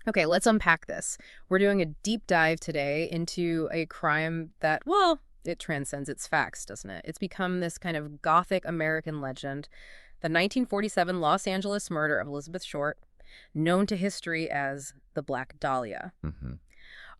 Okay, let's unpack this. We're doing a deep dive today into a crime that, well, it transcends its facts, doesn't it? It's become this kind of gothic American legend, the 1947 Los Angeles murder of Elizabeth Short, known to history as the Black Dahlia. Hmm.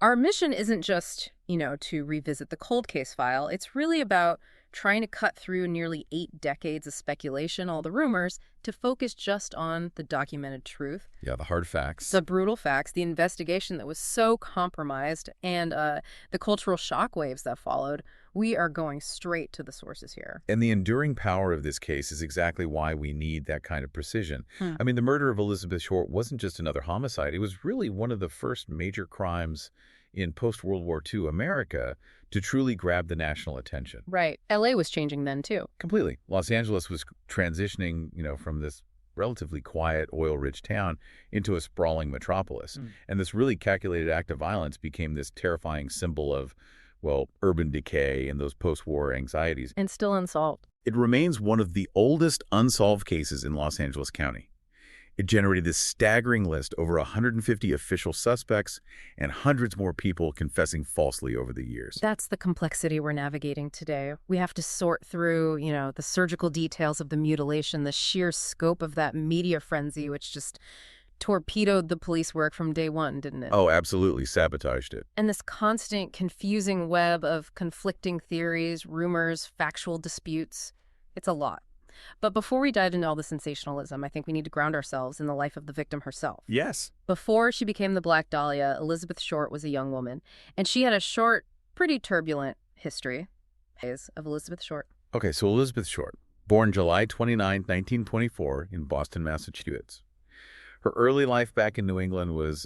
Our mission isn't just, to revisit the cold case file. It's really about trying to cut through nearly 8 decades of speculation, all the rumors, to focus just on the documented truth. Yeah, the hard facts. The brutal facts, the investigation that was so compromised, and the cultural shockwaves that followed. We are going straight to the sources here. And the enduring power of this case is exactly why we need that kind of precision. I mean, the murder of Elizabeth Short wasn't just another homicide. It was really one of the first major crimes in post-World War II America to truly grab the national attention. Right. LA was changing then, too. Completely. Los Angeles was transitioning, from this relatively quiet, oil-rich town into a sprawling metropolis. And this really calculated act of violence became this terrifying symbol of, well, urban decay and those post-war anxieties. And still unsolved. It remains one of the oldest unsolved cases in Los Angeles County. It generated this staggering list, over 150 official suspects and hundreds more people confessing falsely over the years. That's the complexity we're navigating today. We have to sort through, the surgical details of the mutilation, the sheer scope of that media frenzy, which just torpedoed the police work from day one, didn't it? Oh, absolutely sabotaged it. And this constant, confusing web of conflicting theories, rumors, factual disputes. It's a lot. But before we dive into all the sensationalism, I think we need to ground ourselves in the life of the victim herself. Yes. Before she became the Black Dahlia, Elizabeth Short was a young woman, and she had a short, pretty turbulent history of Elizabeth Short. Okay, so Elizabeth Short, born July 29, 1924 in Boston, Massachusetts. Her early life back in New England was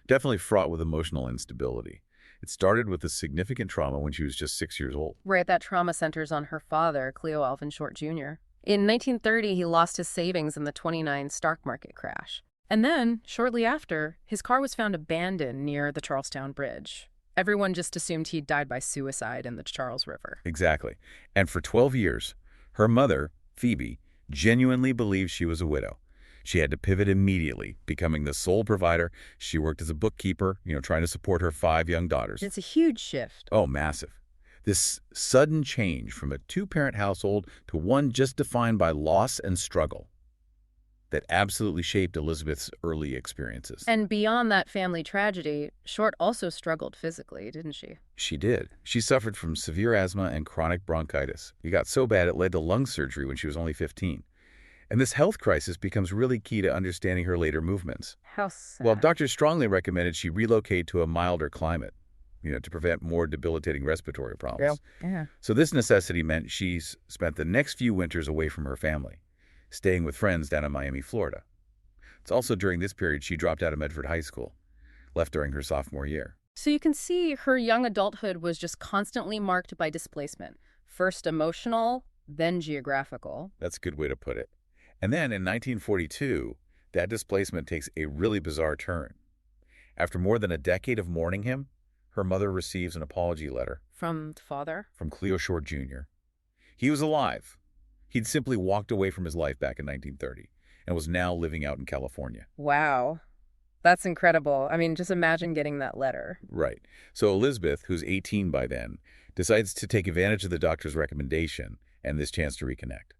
definitely fraught with emotional instability. It started with a significant trauma when she was just 6 years old. Right, that trauma centers on her father, Cleo Alvin Short Jr. In 1930, he lost his savings in the '29 stock market crash. And then, shortly after, his car was found abandoned near the Charlestown Bridge. Everyone just assumed he'd died by suicide in the Charles River. Exactly. And for 12 years, her mother, Phoebe, genuinely believed she was a widow. She had to pivot immediately, becoming the sole provider. She worked as a bookkeeper, trying to support her 5 young daughters. It's a huge shift. Oh, massive. This sudden change from a 2-parent household to one just defined by loss and struggle that absolutely shaped Elizabeth's early experiences. And beyond that family tragedy, Short also struggled physically, didn't she? She did. She suffered from severe asthma and chronic bronchitis. It got so bad it led to lung surgery when she was only 15. And this health crisis becomes really key to understanding her later movements. How sad. Well, doctors strongly recommended she relocate to a milder climate, to prevent more debilitating respiratory problems. Yeah. So this necessity meant she's spent the next few winters away from her family, staying with friends down in Miami, Florida. It's also during this period she dropped out of Medford High School, left during her sophomore year. So you can see her young adulthood was just constantly marked by displacement. First emotional, then geographical. That's a good way to put it. And then in 1942, that displacement takes a really bizarre turn. After more than a decade of mourning him, her mother receives an apology letter. From the father? From Cleo Short Jr. He was alive. He'd simply walked away from his life back in 1930 and was now living out in California. Wow. That's incredible. I mean, just imagine getting that letter. Right. So Elizabeth, who's 18 by then, decides to take advantage of the doctor's recommendation and this chance to reconnect.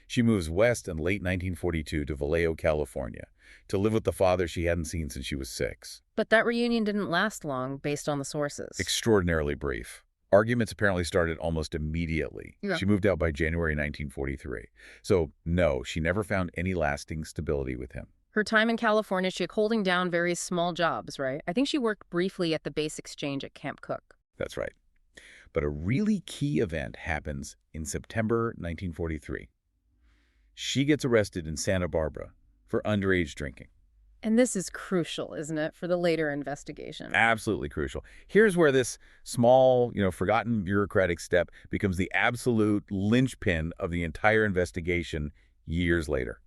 She moves west in late 1942 to Vallejo, California, to live with the father she hadn't seen since she was 6. But that reunion didn't last long, based on the sources. Extraordinarily brief. Arguments apparently started almost immediately. Yeah. She moved out by January 1943. So, no, she never found any lasting stability with him. Her time in California, she was holding down various small jobs, right? I think she worked briefly at the Base Exchange at Camp Cook. That's right. But a really key event happens in September 1943. She gets arrested in Santa Barbara for underage drinking. And this is crucial, isn't it, for the later investigation? Absolutely crucial. Here's where this small, forgotten bureaucratic step becomes the absolute linchpin of the entire investigation years later.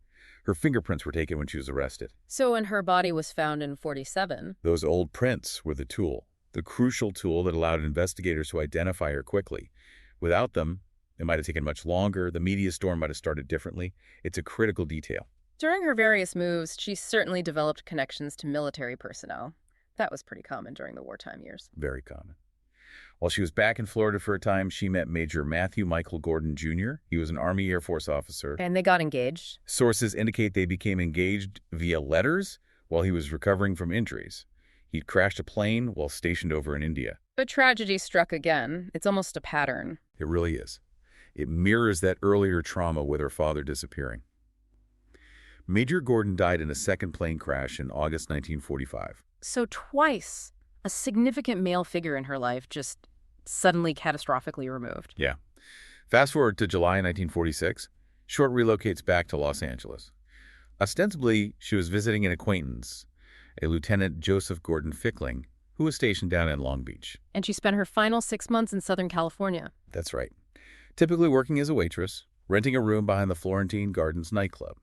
Her fingerprints were taken when she was arrested. So when her body was found in 47? Those old prints were the tool, the crucial tool that allowed investigators to identify her quickly. Without them, it might have taken much longer. The media storm might have started differently. It's a critical detail. During her various moves, she certainly developed connections to military personnel. That was pretty common during the wartime years. Very common. While she was back in Florida for a time, she met Major Matthew Michael Gordon Jr. He was an Army Air Force officer. And they got engaged. Sources indicate they became engaged via letters while he was recovering from injuries. He'd crashed a plane while stationed over in India. But tragedy struck again. It's almost a pattern. It really is. It mirrors that earlier trauma with her father disappearing. Major Gordon died in a second plane crash in August 1945. So twice, a significant male figure in her life just suddenly catastrophically removed. Yeah. Fast forward to July 1946, Short relocates back to Los Angeles. Ostensibly, she was visiting an acquaintance, a Lieutenant Joseph Gordon Fickling, who was stationed down in Long Beach. And she spent her final 6 months in Southern California. That's right. Typically working as a waitress, renting a room behind the Florentine Gardens nightclub.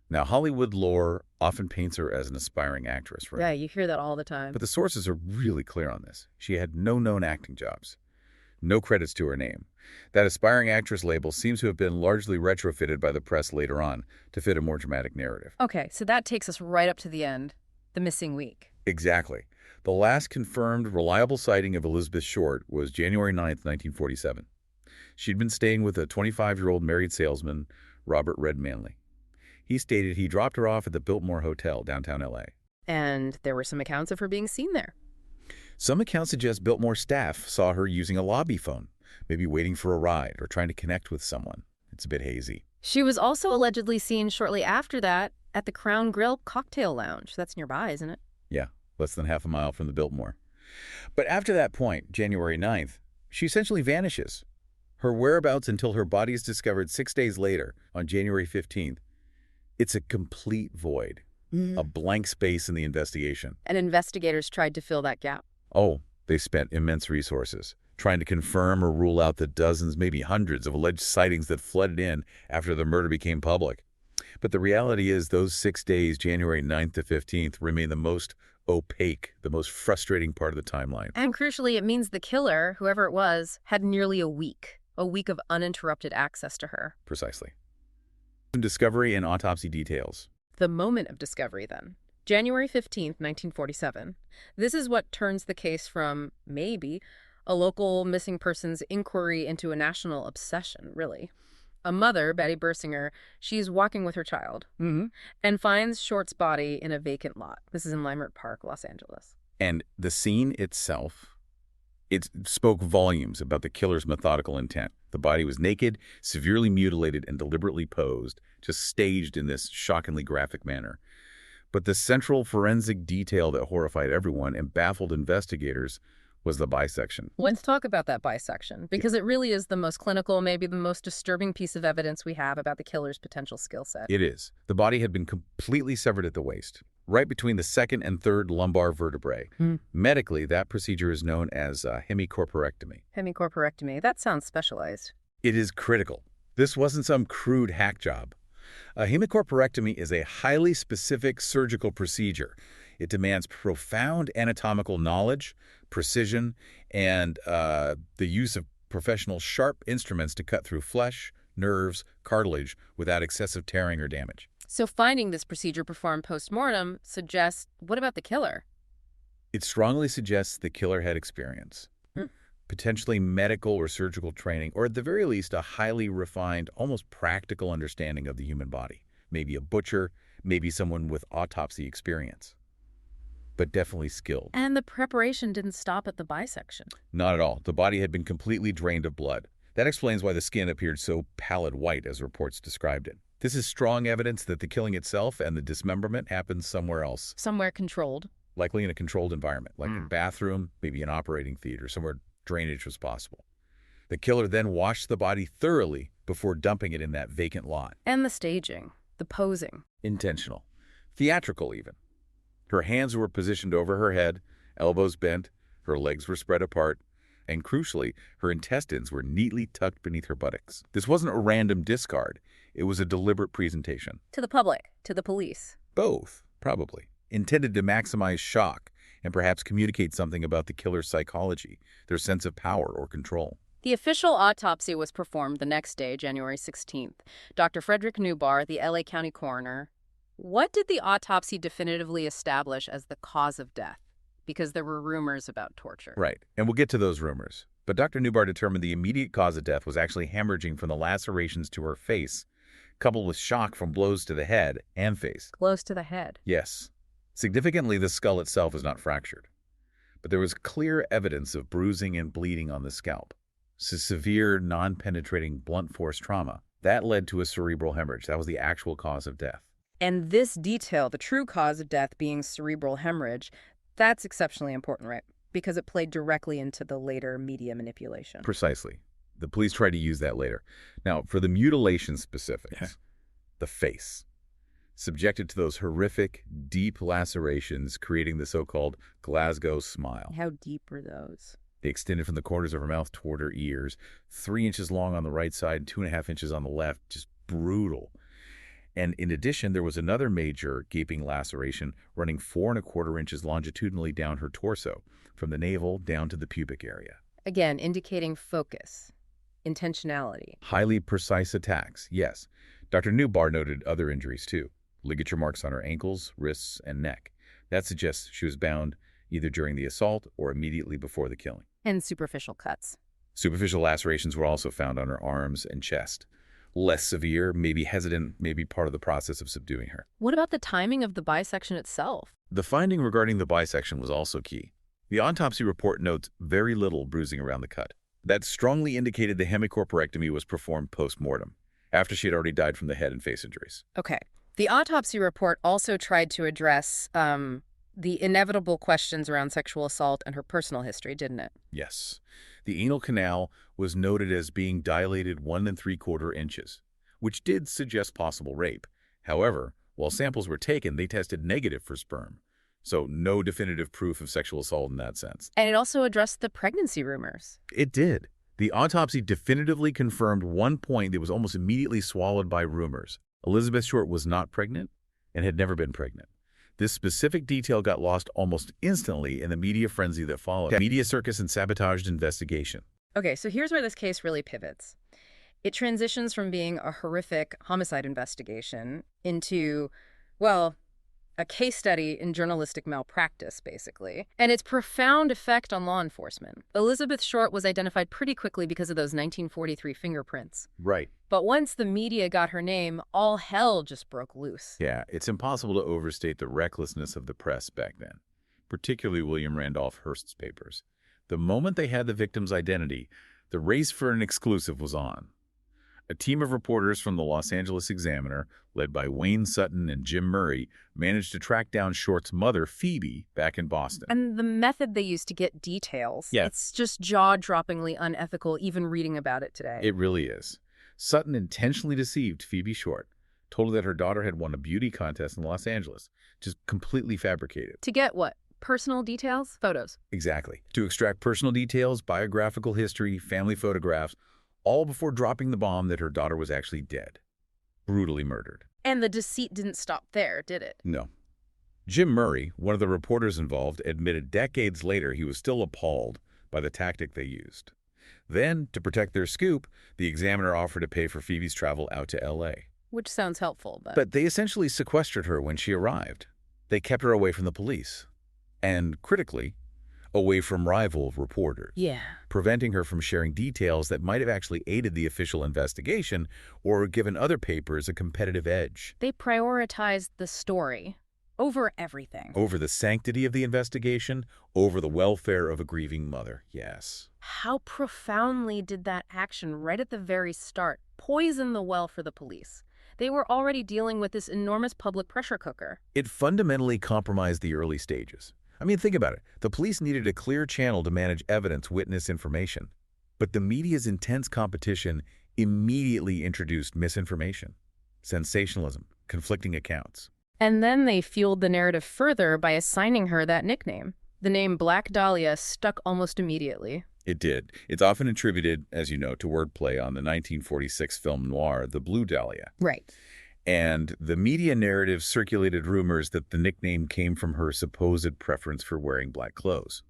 Now, Hollywood lore often paints her as an aspiring actress, right? Yeah, you hear that all the time. But the sources are really clear on this. She had no known acting jobs. No credits to her name. That aspiring actress label seems to have been largely retrofitted by the press later on to fit a more dramatic narrative. Okay, so that takes us right up to the end, the missing week. Exactly. The last confirmed reliable sighting of Elizabeth Short was January 9th, 1947. She'd been staying with a 25-year-old married salesman, Robert Red Manley. He stated he dropped her off at the Biltmore Hotel, downtown L.A. And there were some accounts of her being seen there. Some accounts suggest Biltmore staff saw her using a lobby phone, maybe waiting for a ride or trying to connect with someone. It's a bit hazy. She was also allegedly seen shortly after that at the Crown Grill Cocktail Lounge. That's nearby, isn't it? Yeah, less than half a mile from the Biltmore. But after that point, January 9th, she essentially vanishes. Her whereabouts until her body is discovered 6 days later, on January 15th, it's a complete void, a blank space in the investigation. And investigators tried to fill that gap. Oh, they spent immense resources trying to confirm or rule out the dozens, maybe hundreds of alleged sightings that flooded in after the murder became public. But the reality is those 6 days, January 9th to 15th, remain the most opaque, the most frustrating part of the timeline. And crucially, it means the killer, whoever it was, had nearly a week of uninterrupted access to her. Precisely. Discovery and autopsy details. The moment of discovery, then. January 15th, 1947. This is what turns the case from, maybe, a local missing persons inquiry into a national obsession, really. A mother, Betty Bersinger, she's walking with her child and finds Short's body in a vacant lot. This is in Leimert Park, Los Angeles. And the scene itself, it spoke volumes about the killer's methodical intent. The body was naked, severely mutilated, and deliberately posed, just staged in this shockingly graphic manner. But the central forensic detail that horrified everyone and baffled investigators was the bisection. Let's talk about that bisection, because it really is the most clinical, maybe the most disturbing piece of evidence we have about the killer's potential skill set. It is. The body had been completely severed at the waist, right between the second and third lumbar vertebrae. Medically, that procedure is known as hemicorporectomy. Hemicorporectomy, that sounds specialized. It is critical. This wasn't some crude hack job. A hemicorporectomy is a highly specific surgical procedure. It demands profound anatomical knowledge, precision, and the use of professional sharp instruments to cut through flesh, nerves, cartilage without excessive tearing or damage. So finding this procedure performed post-mortem suggests, what about the killer? It strongly suggests the killer had experience, potentially medical or surgical training, or at the very least a highly refined, almost practical understanding of the human body. Maybe a butcher, maybe someone with autopsy experience, but definitely skilled. And the preparation didn't stop at the bisection. Not at all. The body had been completely drained of blood. That explains why the skin appeared so pallid white as reports described it. This is strong evidence that the killing itself and the dismemberment happened somewhere else. Somewhere controlled. Likely in a controlled environment, like a bathroom, maybe an operating theater, somewhere drainage was possible. The killer then washed the body thoroughly before dumping it in that vacant lot. And the staging, the posing. Intentional. Theatrical, even. Her hands were positioned over her head, elbows bent, her legs were spread apart, and crucially, her intestines were neatly tucked beneath her buttocks. This wasn't a random discard. It was a deliberate presentation. To the public, to the police. Both, probably. Intended to maximize shock and perhaps communicate something about the killer's psychology, their sense of power or control. The official autopsy was performed the next day, January 16th. Dr. Frederick Newbar, the LA County coroner, What did the autopsy definitively establish as the cause of death? Because there were rumors about torture. Right, and we'll get to those rumors. But Dr. Newbar determined the immediate cause of death was actually hemorrhaging from the lacerations to her face, coupled with shock from blows to the head and face. Blows to the head. Yes. Significantly, the skull itself is not fractured, but there was clear evidence of bruising and bleeding on the scalp. Severe, non-penetrating blunt force trauma. That led to a cerebral hemorrhage. That was the actual cause of death. And this detail, the true cause of death being cerebral hemorrhage, that's exceptionally important, right? Because it played directly into the later media manipulation. Precisely. The police tried to use that later. Now, for the mutilation specifics, the face. Subjected to those horrific, deep lacerations, creating the so-called Glasgow smile. How deep were those? They extended from the corners of her mouth toward her ears, 3 inches long on the right side, 2.5 inches on the left, just brutal. And in addition, there was another major gaping laceration running 4.25 inches longitudinally down her torso, from the navel down to the pubic area. Again, indicating focus, intentionality. Highly precise attacks, yes. Dr. Newbar noted other injuries too. Ligature marks on her ankles, wrists, and neck. That suggests she was bound either during the assault or immediately before the killing. And superficial cuts. Superficial lacerations were also found on her arms and chest. Less severe, maybe hesitant, maybe part of the process of subduing her. What about the timing of the bisection itself? The finding regarding the bisection was also key. The autopsy report notes very little bruising around the cut. That strongly indicated the hemicorporectomy was performed post-mortem, after she had already died from the head and face injuries. Okay. The autopsy report also tried to address the inevitable questions around sexual assault and her personal history, didn't it? Yes. The anal canal was noted as being dilated 1.75 inches, which did suggest possible rape. However, while samples were taken, they tested negative for sperm. So no definitive proof of sexual assault in that sense. And it also addressed the pregnancy rumors. It did. The autopsy definitively confirmed one point that was almost immediately swallowed by rumors. Elizabeth Short was not pregnant and had never been pregnant. This specific detail got lost almost instantly in the media frenzy that followed. Media circus and sabotaged investigation. Okay, so here's where this case really pivots. It transitions from being a horrific homicide investigation into, well, a case study in journalistic malpractice, basically, and its profound effect on law enforcement. Elizabeth Short was identified pretty quickly because of those 1943 fingerprints. Right. But once the media got her name, all hell just broke loose. Yeah, it's impossible to overstate the recklessness of the press back then, particularly William Randolph Hearst's papers. The moment they had the victim's identity, the race for an exclusive was on. A team of reporters from the Los Angeles Examiner, led by Wayne Sutton and Jim Murray, managed to track down Short's mother, Phoebe, back in Boston. And the method they used to get details, it's just jaw-droppingly unethical even reading about it today. It really is. Sutton intentionally deceived Phoebe Short, told her that her daughter had won a beauty contest in Los Angeles, just completely fabricated. To get what? Personal details? Photos? Exactly. To extract personal details, biographical history, family photographs, all before dropping the bomb that her daughter was actually dead, brutally murdered. And the deceit didn't stop there, did it? No. Jim Murray, one of the reporters involved, admitted decades later he was still appalled by the tactic they used. Then, to protect their scoop, the Examiner offered to pay for Phoebe's travel out to L.A. Which sounds helpful, but... But they essentially sequestered her when she arrived. They kept her away from the police. And, critically, away from rival reporters. Yeah. Preventing her from sharing details that might have actually aided the official investigation or given other papers a competitive edge. They prioritized the story over everything. Over the sanctity of the investigation, over the welfare of a grieving mother, yes. How profoundly did that action right at the very start poison the well for the police? They were already dealing with this enormous public pressure cooker. It fundamentally compromised the early stages. I mean, think about it. The police needed a clear channel to manage evidence, witness information. But the media's intense competition immediately introduced misinformation, sensationalism, conflicting accounts. And then they fueled the narrative further by assigning her that nickname. The name Black Dahlia stuck almost immediately. It did. It's often attributed, as you know, to wordplay on the 1946 film noir, The Blue Dahlia. Right. And the media narrative circulated rumors that the nickname came from her supposed preference for wearing black clothes.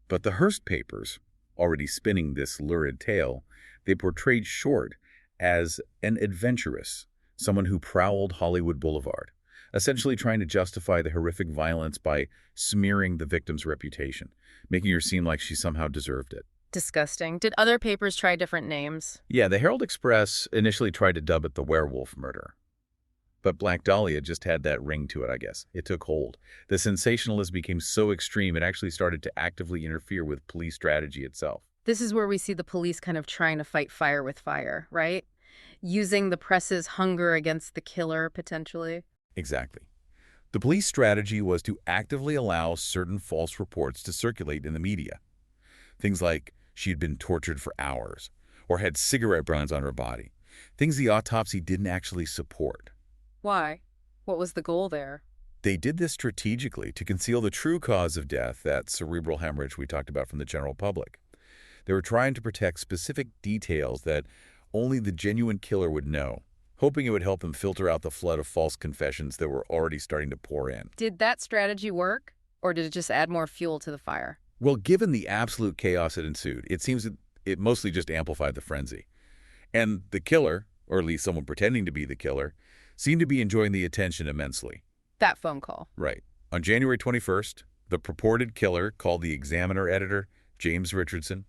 But the Hearst papers, already spinning this lurid tale, they portrayed Short as an adventuress, someone who prowled Hollywood Boulevard, essentially trying to justify the horrific violence by smearing the victim's reputation, making her seem like she somehow deserved it. Disgusting. Did other papers try different names? Yeah, the Herald Express initially tried to dub it the werewolf murder. But Black Dahlia just had that ring to it, I guess. It took hold. The sensationalism became so extreme, it actually started to actively interfere with police strategy itself. This is where we see the police kind of trying to fight fire with fire, right? Using the press's hunger against the killer, potentially. Exactly. The police strategy was to actively allow certain false reports to circulate in the media. Things like she had been tortured for hours or had cigarette burns on her body. Things the autopsy didn't actually support. Why? What was the goal there? They did this strategically to conceal the true cause of death, that cerebral hemorrhage we talked about, from the general public. They were trying to protect specific details that only the genuine killer would know, hoping it would help them filter out the flood of false confessions that were already starting to pour in. Did that strategy work, or did it just add more fuel to the fire? Well, given the absolute chaos that ensued, it seems that it mostly just amplified the frenzy. And the killer, or at least someone pretending to be the killer, seemed to be enjoying the attention immensely. That phone call. Right. On January 21st, the purported killer called the Examiner editor, James Richardson,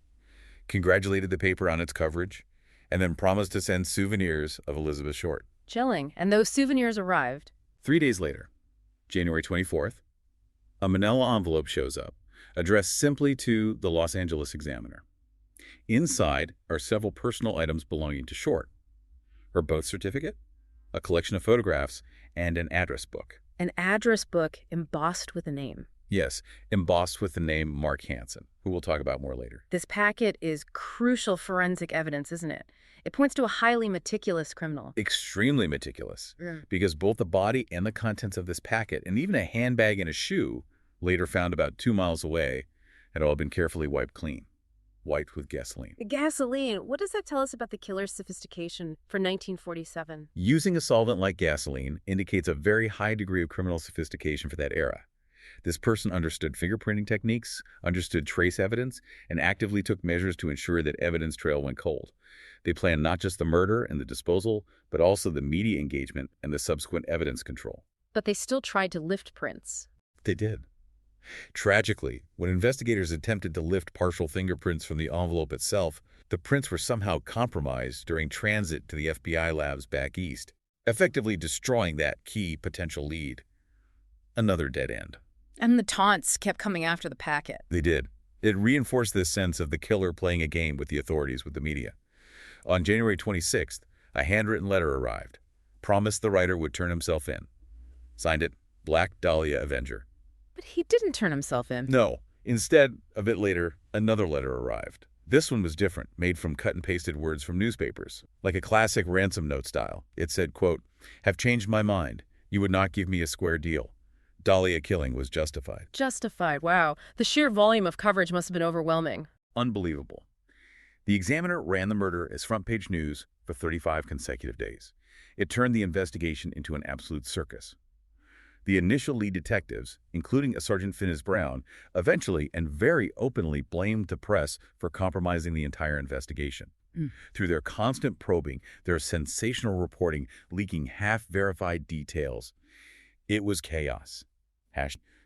congratulated the paper on its coverage, and then promised to send souvenirs of Elizabeth Short. Chilling. And those souvenirs arrived. 3 days later, January 24th, a manila envelope shows up, addressed simply to the Los Angeles Examiner. Inside are several personal items belonging to Short: her birth certificate, a collection of photographs, and an address book. An address book embossed with a name. Yes, embossed with the name Mark Hansen, who we'll talk about more later. This packet is crucial forensic evidence, isn't it? It points to a highly meticulous criminal. Extremely meticulous, Yeah. because both the body and the contents of this packet, and even a handbag and a shoe, later found about 2 miles away, had all been carefully wiped clean, wiped with gasoline. Gasoline. What does that tell us about the killer's sophistication for 1947? Using a solvent like gasoline indicates a very high degree of criminal sophistication for that era. This person understood fingerprinting techniques, understood trace evidence, and actively took measures to ensure that evidence trail went cold. They planned not just the murder and the disposal, but also the media engagement and the subsequent evidence control. But they still tried to lift prints. They did. Tragically, when investigators attempted to lift partial fingerprints from the envelope itself, the prints were somehow compromised during transit to the FBI labs back east, effectively destroying that key potential lead. Another dead end. And the taunts kept coming after the packet. They did. It reinforced this sense of the killer playing a game with the authorities, with the media. On January 26th, a handwritten letter arrived. Promised the writer would turn himself in. Signed it, Black Dahlia Avenger. But he didn't turn himself in. No. Instead, a bit later, another letter arrived. This one was different, made from cut and pasted words from newspapers, like a classic ransom note style. It said, quote, "Have changed my mind. You would not give me a square deal. Dahlia killing was justified." Justified. Wow. The sheer volume of coverage must have been overwhelming. Unbelievable. The Examiner ran the murder as front-page news for 35 consecutive days. It turned the investigation into an absolute circus. The initial lead detectives, including a Sergeant Finis Brown, eventually and very openly blamed the press for compromising the entire investigation. Through their constant probing, their sensational reporting, leaking half-verified details, it was chaos.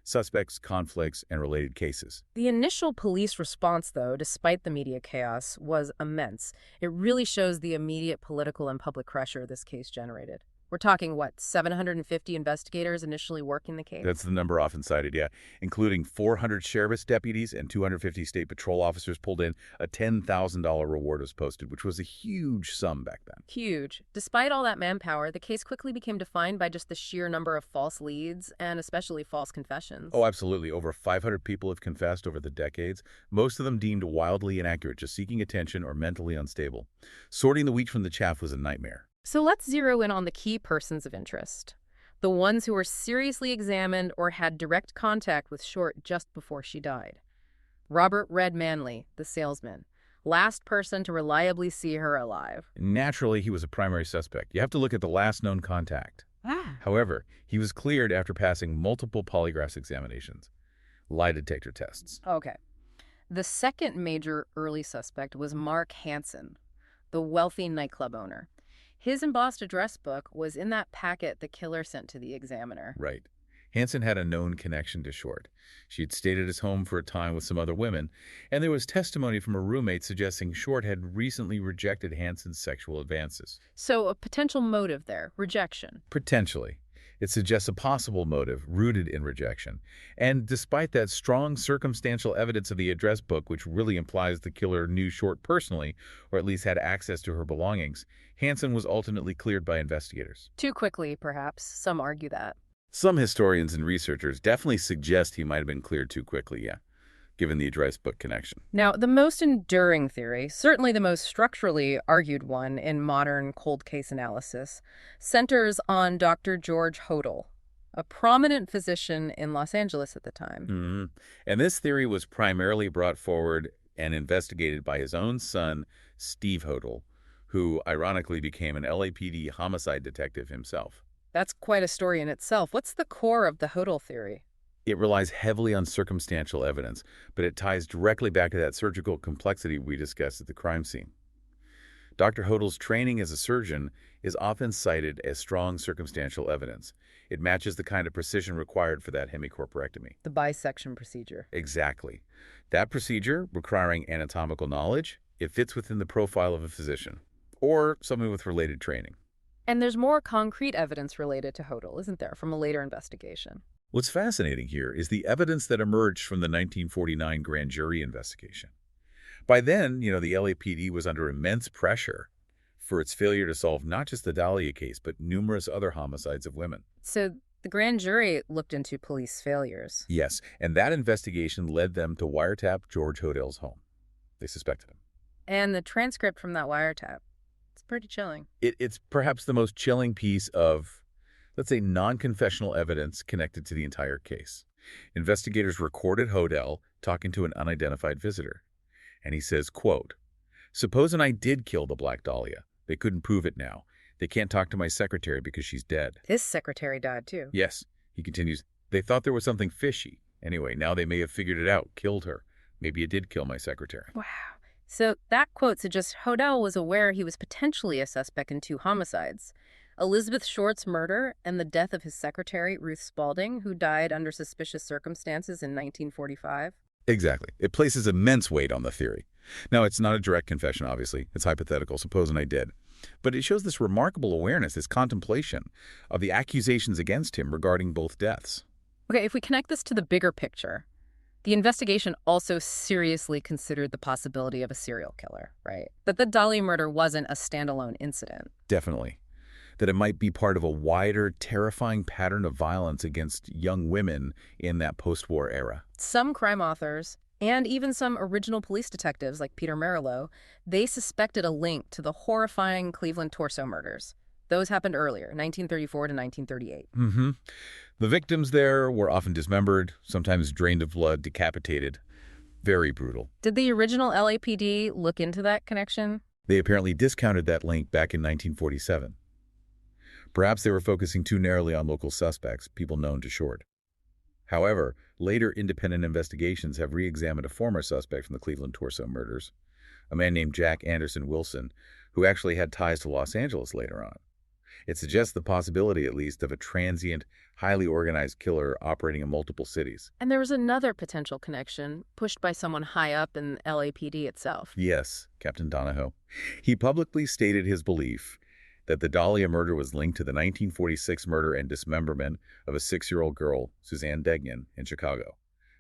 Suspects, conflicts, and related cases. The initial police response, though, despite the media chaos, was immense. It really shows the immediate political and public pressure this case generated. We're talking, what, 750 investigators initially working the case? That's the number often cited, yeah. Including 400 sheriff's deputies and 250 state patrol officers pulled in. A $10,000 reward was posted, which was a huge sum back then. Huge. Despite all that manpower, the case quickly became defined by just the sheer number of false leads and especially false confessions. Oh, absolutely. Over 500 people have confessed over the decades, most of them deemed wildly inaccurate, just seeking attention or mentally unstable. Sorting the wheat from the chaff was a nightmare. So let's zero in on the key persons of interest. The ones who were seriously examined or had direct contact with Short just before she died. Robert Red Manley, the salesman. Last person to reliably see her alive. Naturally, he was a primary suspect. You have to look at the last known contact. However, he was cleared after passing multiple polygraph examinations, lie detector tests. Okay. The second major early suspect was Mark Hansen, the wealthy nightclub owner. His embossed address book was in that packet the killer sent to the examiner. Right. Hansen had a known connection to Short. She had stayed at his home for a time with some other women, and there was testimony from a roommate suggesting Short had recently rejected Hansen's sexual advances. So a potential motive there, rejection. Potentially. It suggests a possible motive rooted in rejection. And despite that strong circumstantial evidence of the address book, which really implies the killer knew Short personally, or at least had access to her belongings, Hansen was ultimately cleared by investigators. Too quickly, perhaps. Some argue that. Some historians and researchers definitely suggest he might have been cleared too quickly, yeah, given the address book connection. Now, the most enduring theory, certainly the most structurally argued one in modern cold case analysis, centers on Dr. George Hodel, a prominent physician in Los Angeles at the time. And this theory was primarily brought forward and investigated by his own son, Steve Hodel, who ironically became an LAPD homicide detective himself. That's quite a story in itself. What's the core of the Hodel theory? It relies heavily on circumstantial evidence, but it ties directly back to that surgical complexity we discussed at the crime scene. Dr. Hodel's training as a surgeon is often cited as strong circumstantial evidence. It matches the kind of precision required for that hemicorporectomy. The bisection procedure. Exactly. That procedure, requiring anatomical knowledge, it fits within the profile of a physician, or someone with related training. And there's more concrete evidence related to Hodel, isn't there, from a later investigation? What's fascinating here is the evidence that emerged from the 1949 grand jury investigation. By then, the LAPD was under immense pressure for its failure to solve not just the Dahlia case, but numerous other homicides of women. So the grand jury looked into police failures. Yes, and that investigation led them to wiretap George Hodel's home. They suspected him. And the transcript from that wiretap, it's pretty chilling. It's perhaps the most chilling piece of, let's say, non-confessional evidence connected to the entire case. Investigators recorded Hodel talking to an unidentified visitor. And he says, quote, "Supposing I did kill the Black Dahlia. They couldn't prove it now. They can't talk to my secretary because she's dead." His secretary died, too. Yes, he continues, "They thought there was something fishy. Anyway, now they may have figured it out, killed her. Maybe it did kill my secretary." Wow. So that quote suggests Hodel was aware he was potentially a suspect in two homicides. Elizabeth Short's murder and the death of his secretary, Ruth Spaulding, who died under suspicious circumstances in 1945. Exactly. It places immense weight on the theory. Now, it's not a direct confession, obviously. It's hypothetical, supposing I did. But it shows this remarkable awareness, this contemplation of the accusations against him regarding both deaths. Okay, if we connect this to the bigger picture, the investigation also seriously considered the possibility of a serial killer, right? That the Dahlia murder wasn't a standalone incident. Definitely. That it might be part of a wider, terrifying pattern of violence against young women in that post-war era. Some crime authors, and even some original police detectives like Peter Merylo, they suspected a link to the horrifying Cleveland torso murders. Those happened earlier, 1934 to 1938. The victims there were often dismembered, sometimes drained of blood, decapitated. Very brutal. Did the original LAPD look into that connection? They apparently discounted that link back in 1947. Perhaps they were focusing too narrowly on local suspects, people known to Short. However, later independent investigations have re-examined a former suspect from the Cleveland torso murders, a man named Jack Anderson Wilson, who actually had ties to Los Angeles later on. It suggests the possibility, at least, of a transient, highly organized killer operating in multiple cities. And there was another potential connection pushed by someone high up in LAPD itself. Yes, Captain Donahoe. He publicly stated his belief that the Dahlia murder was linked to the 1946 murder and dismemberment of a 6-year-old girl, Suzanne Degnan, in Chicago.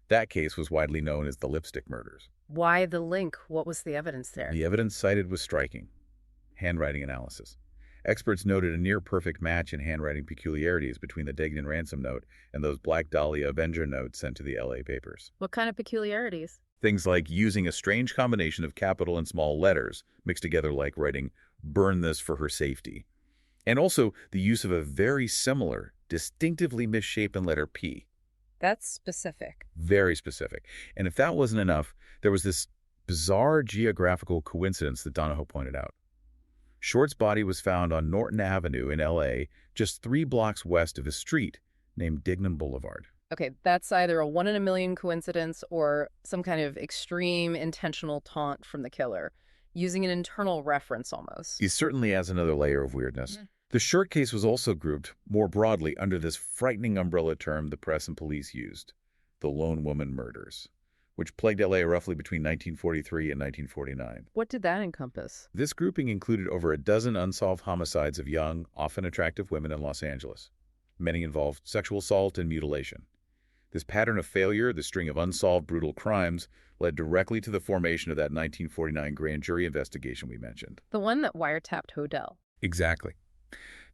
That case was widely known as the Lipstick Murders. Why the link? What was the evidence there? The evidence cited was striking. Handwriting analysis. Experts noted a near-perfect match in handwriting peculiarities between the Degnan ransom note and those Black Dahlia Avenger notes sent to the LA papers. What kind of peculiarities? Things like using a strange combination of capital and small letters, mixed together like writing, "burn this for her safety." And also the use of a very similar, distinctively misshapen letter P. That's specific. Very specific. And if that wasn't enough, there was this bizarre geographical coincidence that Donahoe pointed out. Short's body was found on Norton Avenue in L.A., just 3 blocks west of a street named Dignan Boulevard. Okay, that's either a 1 in a million coincidence or some kind of extreme intentional taunt from the killer. using an internal reference almost. He certainly adds another layer of weirdness. Yeah. The Short case was also grouped more broadly under this frightening umbrella term the press and police used, the lone woman murders, which plagued LA roughly between 1943 and 1949. What did that encompass? This grouping included over a dozen unsolved homicides of young, often attractive women in Los Angeles. Many involved sexual assault and mutilation. This pattern of failure, the string of unsolved brutal crimes, led directly to the formation of that 1949 grand jury investigation we mentioned. The one that wiretapped Hodel. Exactly.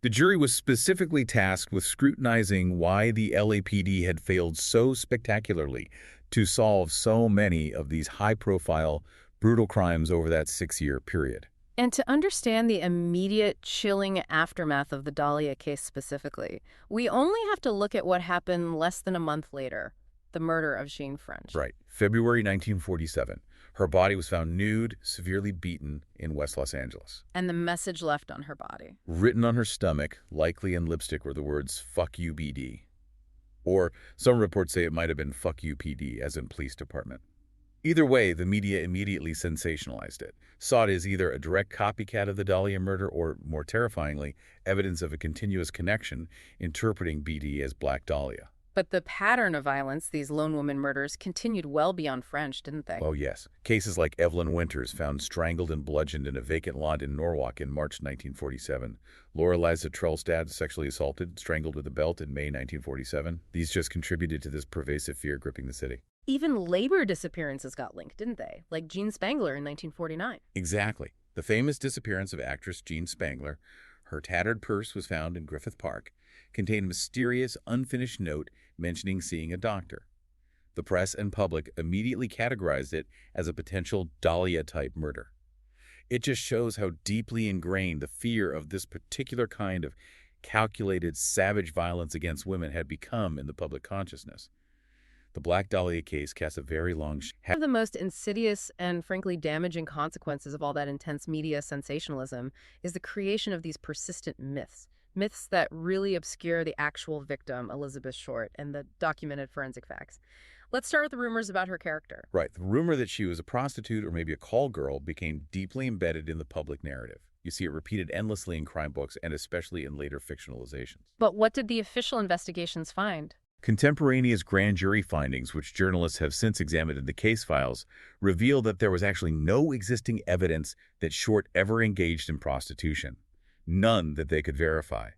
The jury was specifically tasked with scrutinizing why the LAPD had failed so spectacularly to solve so many of these high-profile, brutal crimes over that 6-year period. And to understand the immediate, chilling aftermath of the Dahlia case specifically, we only have to look at what happened less than a month later, the murder of Jean French. Right. February 1947. Her body was found nude, severely beaten in West Los Angeles. And the message left on her body. Written on her stomach, likely in lipstick, were the words, "Fuck you, BD." Or some reports say it might have been "Fuck you, PD," as in police department. Either way, the media immediately sensationalized it, saw it as either a direct copycat of the Dahlia murder or, more terrifyingly, evidence of a continuous connection, interpreting BD as Black Dahlia. But the pattern of violence, these lone woman murders, continued well beyond French, didn't they? Oh, yes. Cases like Evelyn Winters, found strangled and bludgeoned in a vacant lot in Norwalk in March 1947. Laura Liza Trellstad, sexually assaulted, strangled with a belt in May 1947. These just contributed to this pervasive fear gripping the city. Even labor disappearances got linked, didn't they? Like Jean Spangler in 1949. Exactly. The famous disappearance of actress Jean Spangler. Her tattered purse was found in Griffith Park, contained a mysterious, unfinished note mentioning seeing a doctor. The press and public immediately categorized it as a potential Dahlia-type murder. It just shows how deeply ingrained the fear of this particular kind of calculated, savage violence against women had become in the public consciousness. The Black Dahlia case casts a very long shadow. One of the most insidious and frankly damaging consequences of all that intense media sensationalism is the creation of these persistent myths. Myths that really obscure the actual victim, Elizabeth Short, and the documented forensic facts. Let's start with the rumors about her character. Right. The rumor that she was a prostitute or maybe a call girl became deeply embedded in the public narrative. You see it repeated endlessly in crime books and especially in later fictionalizations. But what did the official investigations find? Contemporaneous grand jury findings, which journalists have since examined in the case files, reveal that there was actually no existing evidence that Short ever engaged in prostitution. None that they could verify.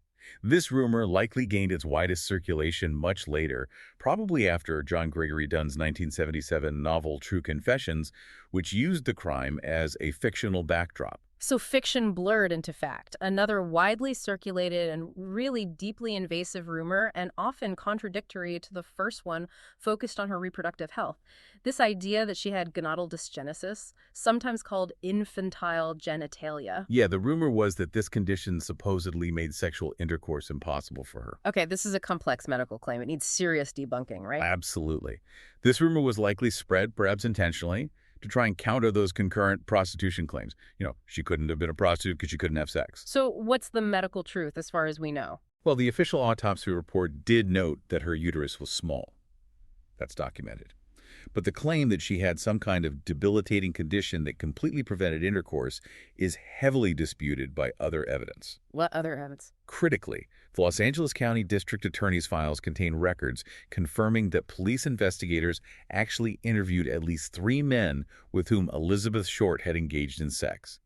This rumor likely gained its widest circulation much later, probably after John Gregory Dunn's 1977 novel True Confessions, which used the crime as a fictional backdrop. So fiction blurred into fact, another widely circulated and really deeply invasive rumor, and often contradictory to the first one, focused on her reproductive health. This idea that she had gonadal dysgenesis, sometimes called infantile genitalia. Yeah, the rumor was that this condition supposedly made sexual intercourse impossible for her. Okay, this is a complex medical claim. It needs serious debunking, right? Absolutely. This rumor was likely spread, perhaps intentionally, to try and counter those concurrent prostitution claims. She couldn't have been a prostitute because she couldn't have sex. So what's the medical truth as far as we know? Well, the official autopsy report did note that her uterus was small. That's documented. But the claim that she had some kind of debilitating condition that completely prevented intercourse is heavily disputed by other evidence. What other evidence? Critically, the Los Angeles County District Attorney's files contain records confirming that police investigators actually interviewed at least 3 men with whom Elizabeth Short had engaged in sex.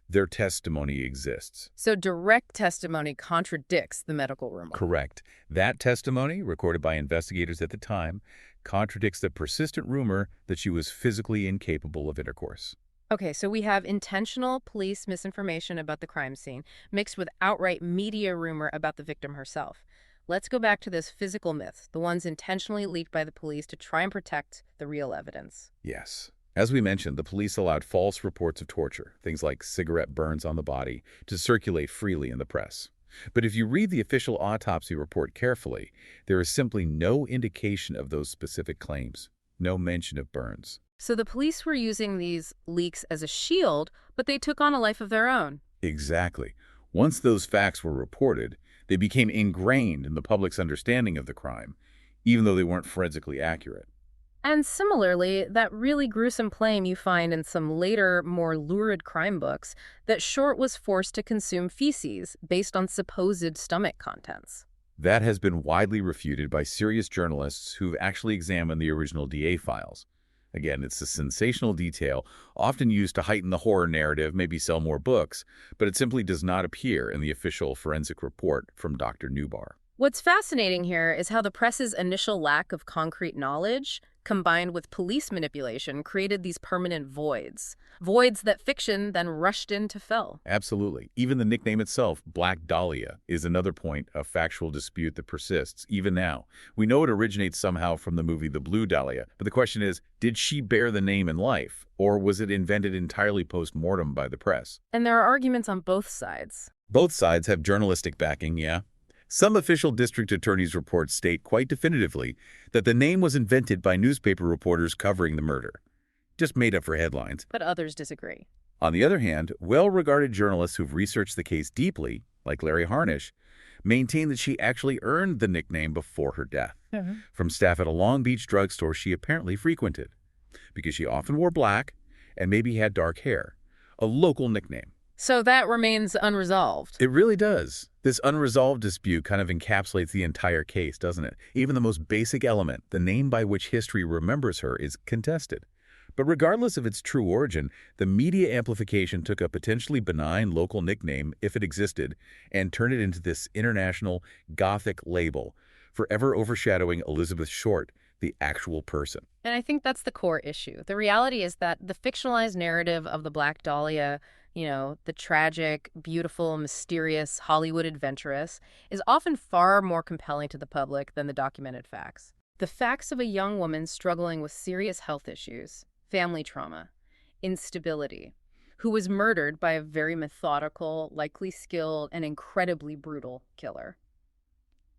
Their testimony exists. So direct testimony contradicts the medical rumor. Correct. That testimony, recorded by investigators at the time, contradicts the persistent rumor that she was physically incapable of intercourse. Okay, so we have intentional police misinformation about the crime scene mixed with outright media rumor about the victim herself. Let's go back to this physical myth, the ones intentionally leaked by the police to try and protect the real evidence. Yes. As we mentioned, the police allowed false reports of torture, things like cigarette burns on the body, to circulate freely in the press. But if you read the official autopsy report carefully, there is simply no indication of those specific claims, no mention of burns. So the police were using these leaks as a shield, but they took on a life of their own. Exactly. Once those facts were reported, they became ingrained in the public's understanding of the crime, even though they weren't forensically accurate. And similarly, that really gruesome claim you find in some later, more lurid crime books that Short was forced to consume feces based on supposed stomach contents. That has been widely refuted by serious journalists who've actually examined the original DA files. Again, it's a sensational detail, often used to heighten the horror narrative, maybe sell more books, but it simply does not appear in the official forensic report from Dr. Newbar. What's fascinating here is how the press's initial lack of concrete knowledge, combined with police manipulation, created these permanent voids. Voids that fiction then rushed in to fill. Absolutely. Even the nickname itself, Black Dahlia, is another point of factual dispute that persists, even now. We know it originates somehow from the movie The Blue Dahlia, but the question is, did she bear the name in life, or was it invented entirely post-mortem by the press? And there are arguments on both sides. Both sides have journalistic backing, yeah. Some official district attorney's reports state quite definitively that the name was invented by newspaper reporters covering the murder. Just made up for headlines. But others disagree. On the other hand, well-regarded journalists who've researched the case deeply, like Larry Harnish, maintain that she actually earned the nickname before her death from staff at a Long Beach drugstore she apparently frequented, because she often wore black and maybe had dark hair, a local nickname. So that remains unresolved. It really does. This unresolved dispute kind of encapsulates the entire case, doesn't it? Even the most basic element, the name by which history remembers her, is contested. But regardless of its true origin, the media amplification took a potentially benign local nickname, if it existed, and turned it into this international Gothic label, forever overshadowing Elizabeth Short, the actual person. And I think that's the core issue. The reality is that the fictionalized narrative of the Black Dahlia, the tragic, beautiful, mysterious Hollywood adventuress, is often far more compelling to the public than the documented facts. The facts of a young woman struggling with serious health issues, family trauma, instability, who was murdered by a very methodical, likely skilled, and incredibly brutal killer.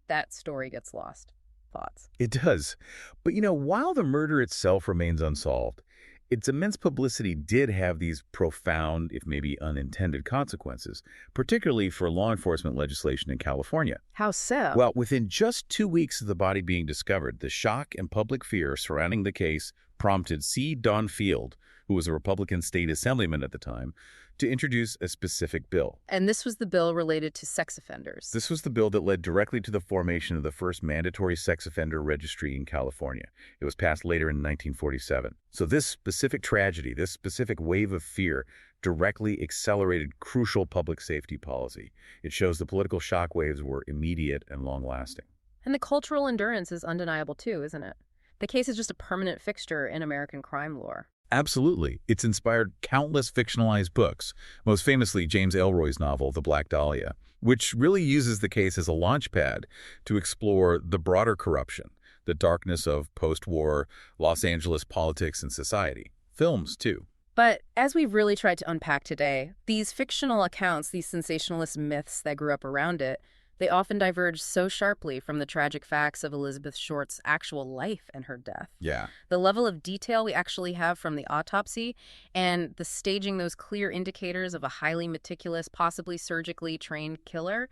That story gets lost. Thoughts? It does. But while the murder itself remains unsolved, its immense publicity did have these profound, if maybe unintended, consequences, particularly for law enforcement legislation in California. How so? Well, within just 2 weeks of the body being discovered, the shock and public fear surrounding the case prompted C. Don Field, who was a Republican state assemblyman at the time, to introduce a specific bill. And this was the bill related to sex offenders. This was the bill that led directly to the formation of the first mandatory sex offender registry in California. It was passed later in 1947. So this specific tragedy, this specific wave of fear, directly accelerated crucial public safety policy. It shows the political shockwaves were immediate and long-lasting. And the cultural endurance is undeniable too, isn't it? The case is just a permanent fixture in American crime lore. Absolutely. It's inspired countless fictionalized books, most famously James Ellroy's novel, The Black Dahlia, which really uses the case as a launchpad to explore the broader corruption, the darkness of post-war Los Angeles politics and society. Films, too. But as we've really tried to unpack today, these fictional accounts, these sensationalist myths that grew up around it, they often diverge so sharply from the tragic facts of Elizabeth Short's actual life and her death. Yeah. The level of detail we actually have from the autopsy and the staging those clear indicators of a highly meticulous, possibly surgically trained killer,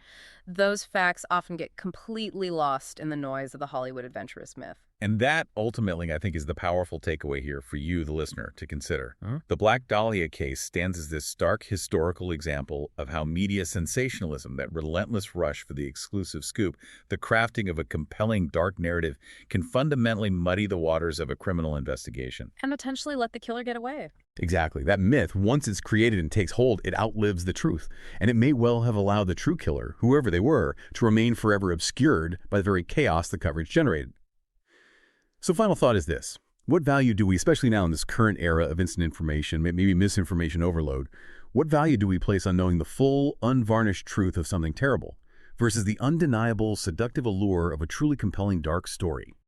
those facts often get completely lost in the noise of the Hollywood adventurous myth. And that, ultimately, I think, is the powerful takeaway here for you, the listener, to consider. The Black Dahlia case stands as this stark historical example of how media sensationalism, that relentless rush for the exclusive scoop, the crafting of a compelling dark narrative, can fundamentally muddy the waters of a criminal investigation. And potentially let the killer get away. Exactly. That myth, once it's created and takes hold, it outlives the truth. And it may well have allowed the true killer, whoever they were, to remain forever obscured by the very chaos the coverage generated. So final thought is this. What value do we, especially now in this current era of instant information, maybe misinformation overload, what value do we place on knowing the full, unvarnished truth of something terrible versus the undeniable, seductive allure of a truly compelling dark story?